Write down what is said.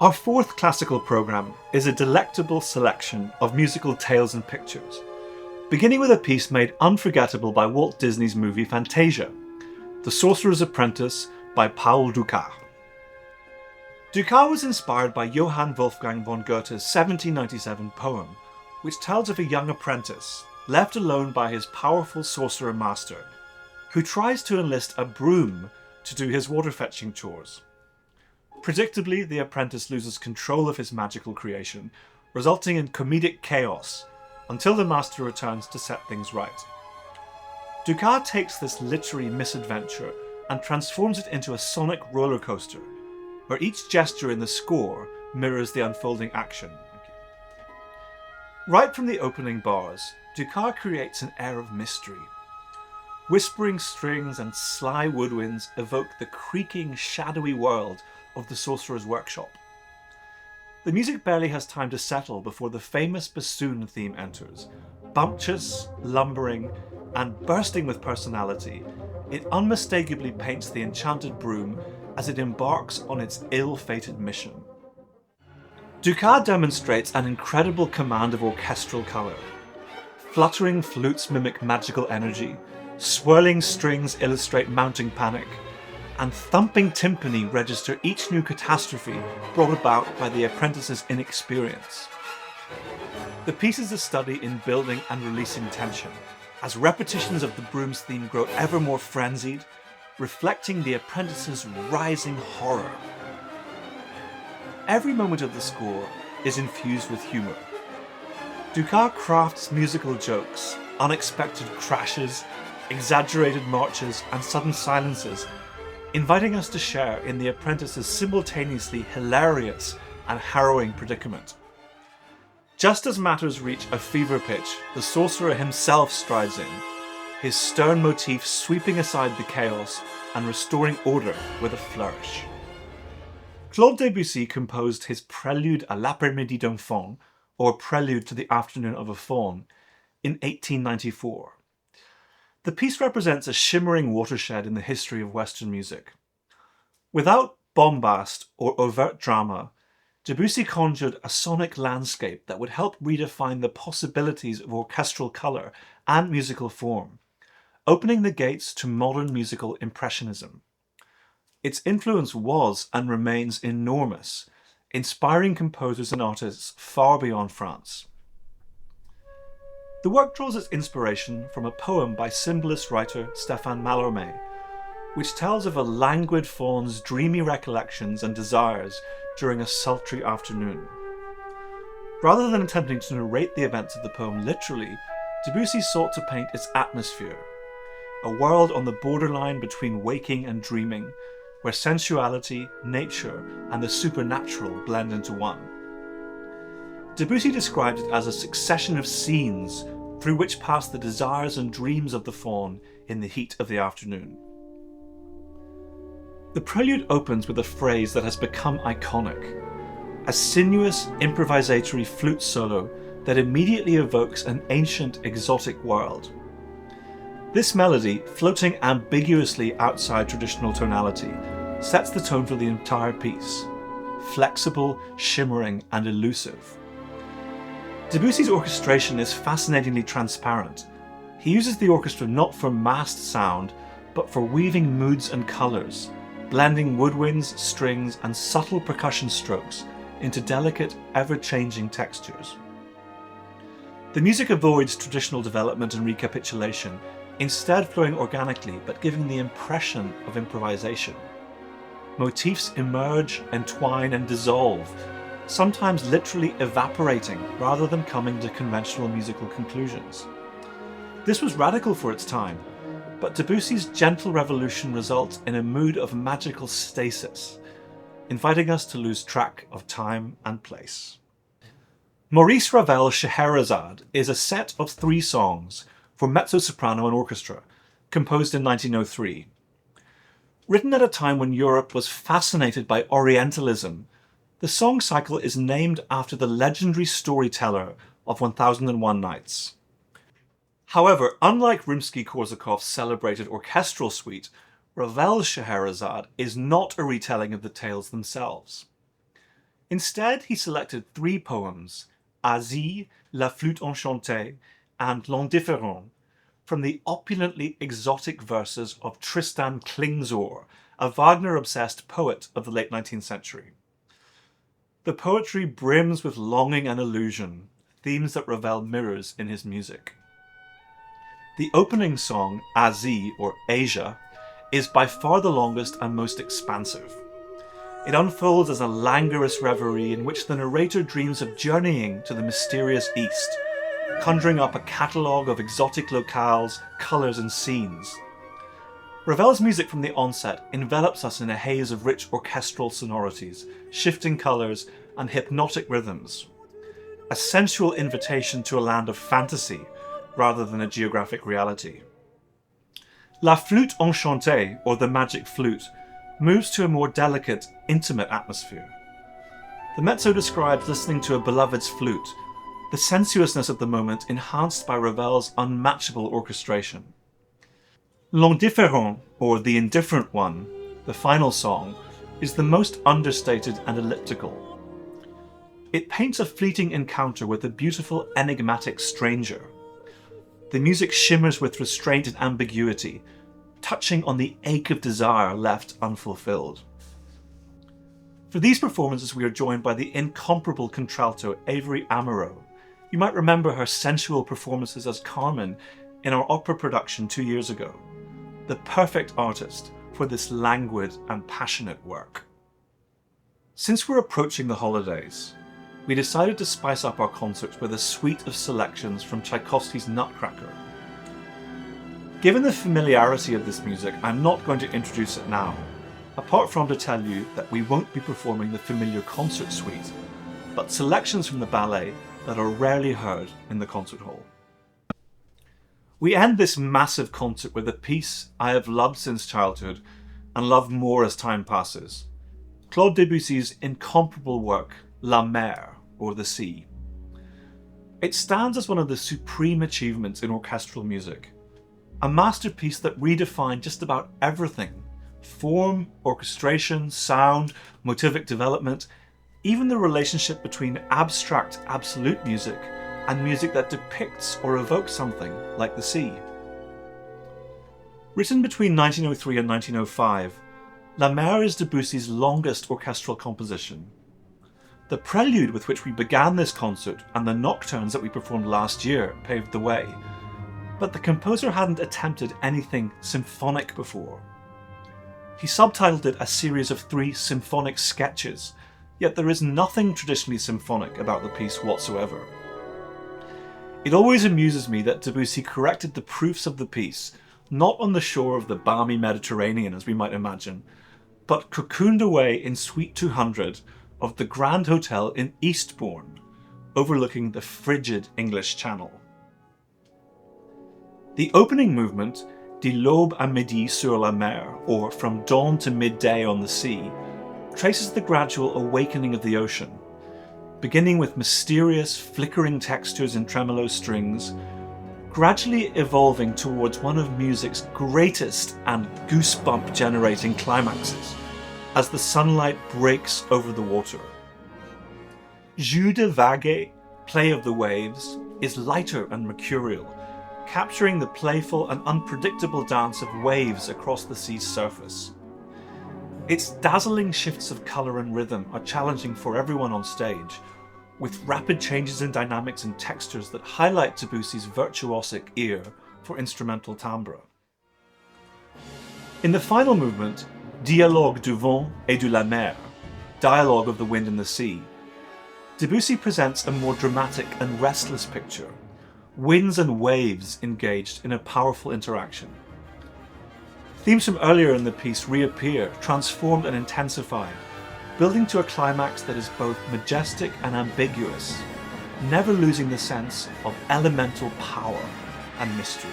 Our fourth classical programme is a delectable selection of musical tales and pictures, beginning with a piece made unforgettable by Walt Disney's movie Fantasia, The Sorcerer's Apprentice by Paul Dukas. Dukas was inspired by Johann Wolfgang von Goethe's 1797 poem, which tells of a young apprentice left alone by his powerful sorcerer master, who tries to enlist a broom to do his water-fetching chores. Predictably, the apprentice loses control of his magical creation, resulting in comedic chaos, until the master returns to set things right. Dukas takes this literary misadventure and transforms it into a sonic roller coaster, where each gesture in the score mirrors the unfolding action. Right from the opening bars, Dukas creates an air of mystery. Whispering strings and sly woodwinds evoke the creaking, shadowy world of the sorcerer's workshop. The music barely has time to settle before the famous bassoon theme enters. Bumptious, lumbering, and bursting with personality, it unmistakably paints the enchanted broom as it embarks on its ill-fated mission. Dukas demonstrates an incredible command of orchestral colour. Fluttering flutes mimic magical energy, swirling strings illustrate mounting panic, and thumping timpani register each new catastrophe brought about by the apprentice's inexperience. The piece is a study in building and releasing tension, as repetitions of the broom's theme grow ever more frenzied, reflecting the apprentice's rising horror. Every moment of the score is infused with humour. Dukas crafts musical jokes, unexpected crashes, exaggerated marches, and sudden silences, inviting us to share in the apprentice's simultaneously hilarious and harrowing predicament. Just as matters reach a fever pitch, the sorcerer himself strides in, his stern motif sweeping aside the chaos and restoring order with a flourish. Claude Debussy composed his Prelude à l'après-midi d'un faun, or Prelude to the Afternoon of a Faun, in 1894. The piece represents a shimmering watershed in the history of Western music. Without bombast or overt drama, Debussy conjured a sonic landscape that would help redefine the possibilities of orchestral colour and musical form, opening the gates to modern musical impressionism. Its influence was and remains enormous, inspiring composers and artists far beyond France. The work draws its inspiration from a poem by symbolist writer Stéphane Mallarmé, which tells of a languid faun's dreamy recollections and desires during a sultry afternoon. Rather than attempting to narrate the events of the poem literally, Debussy sought to paint its atmosphere, a world on the borderline between waking and dreaming, where sensuality, nature, and the supernatural blend into one. Debussy described it as a succession of scenes through which pass the desires and dreams of the faun in the heat of the afternoon. The prelude opens with a phrase that has become iconic, a sinuous, improvisatory flute solo that immediately evokes an ancient, exotic world. This melody, floating ambiguously outside traditional tonality, sets the tone for the entire piece, flexible, shimmering, and elusive. Debussy's orchestration is fascinatingly transparent. He uses the orchestra not for massed sound, but for weaving moods and colours, blending woodwinds, strings, and subtle percussion strokes into delicate, ever-changing textures. The music avoids traditional development and recapitulation, instead flowing organically but giving the impression of improvisation. Motifs emerge, entwine, and dissolve, sometimes literally evaporating rather than coming to conventional musical conclusions. This was radical for its time, but Debussy's gentle revolution results in a mood of magical stasis, inviting us to lose track of time and place. Maurice Ravel Shéhérazade is a set of 3 songs for mezzo-soprano and orchestra, composed in 1903. Written at a time when Europe was fascinated by Orientalism, the song cycle is named after the legendary storyteller of 1001 Nights. However, unlike Rimsky-Korsakov's celebrated orchestral suite, Ravel's Shéhérazade is not a retelling of the tales themselves. Instead, he selected 3 poems, Asie, La Flûte Enchantée, and L'Indifferent, from the opulently exotic verses of Tristan Klingsorr, a Wagner-obsessed poet of the late 19th century. The poetry brims with longing and illusion, themes that Ravel mirrors in his music. The opening song, Asie, or Asia, is by far the longest and most expansive. It unfolds as a languorous reverie in which the narrator dreams of journeying to the mysterious East, conjuring up a catalogue of exotic locales, colours and scenes. Ravel's music from the onset envelops us in a haze of rich orchestral sonorities, shifting colours and hypnotic rhythms. A sensual invitation to a land of fantasy rather than a geographic reality. La Flûte Enchantée, or the Magic Flute, moves to a more delicate, intimate atmosphere. The mezzo describes listening to a beloved's flute, the sensuousness of the moment enhanced by Ravel's unmatchable orchestration. L'Indifferent, or the Indifferent One, the final song, is the most understated and elliptical. It paints a fleeting encounter with a beautiful, enigmatic stranger. The music shimmers with restraint and ambiguity, touching on the ache of desire left unfulfilled. For these performances we are joined by the incomparable contralto Avery Amereau. You might remember her sensual performances as Carmen in our opera production 2 years ago. The perfect artist for this languid and passionate work. Since we're approaching the holidays, we decided to spice up our concerts with a suite of selections from Tchaikovsky's Nutcracker. Given the familiarity of this music, I'm not going to introduce it now, apart from to tell you that we won't be performing the familiar concert suite, but selections from the ballet that are rarely heard in the concert hall. We end this massive concert with a piece I have loved since childhood and love more as time passes. Claude Debussy's incomparable work, La Mer, or the Sea. It stands as one of the supreme achievements in orchestral music, a masterpiece that redefined just about everything: form, orchestration, sound, motivic development, even the relationship between abstract, absolute music and music that depicts or evokes something like the sea. Written between 1903 and 1905, La Mer is Debussy's longest orchestral composition. The prelude with which we began this concert and the nocturnes that we performed last year paved the way, but the composer hadn't attempted anything symphonic before. He subtitled it a series of 3 symphonic sketches, yet there is nothing traditionally symphonic about the piece whatsoever. It always amuses me that Debussy corrected the proofs of the piece, not on the shore of the balmy Mediterranean as we might imagine, but cocooned away in Suite 200 of the Grand Hotel in Eastbourne, overlooking the frigid English Channel. The opening movement, De l'aube à midi sur la mer, or From Dawn to Midday on the Sea, traces the gradual awakening of the ocean, beginning with mysterious, flickering textures and tremolo strings, gradually evolving towards one of music's greatest and goosebump-generating climaxes, as the sunlight breaks over the water. Jeu de vagues, play of the waves, is lighter and mercurial, capturing the playful and unpredictable dance of waves across the sea's surface. Its dazzling shifts of colour and rhythm are challenging for everyone on stage, with rapid changes in dynamics and textures that highlight Debussy's virtuosic ear for instrumental timbre. In the final movement, Dialogue du vent et de la mer, Dialogue of the Wind and the Sea, Debussy presents a more dramatic and restless picture, winds and waves engaged in a powerful interaction. Themes from earlier in the piece reappear, transformed and intensified, building to a climax that is both majestic and ambiguous, never losing the sense of elemental power and mystery.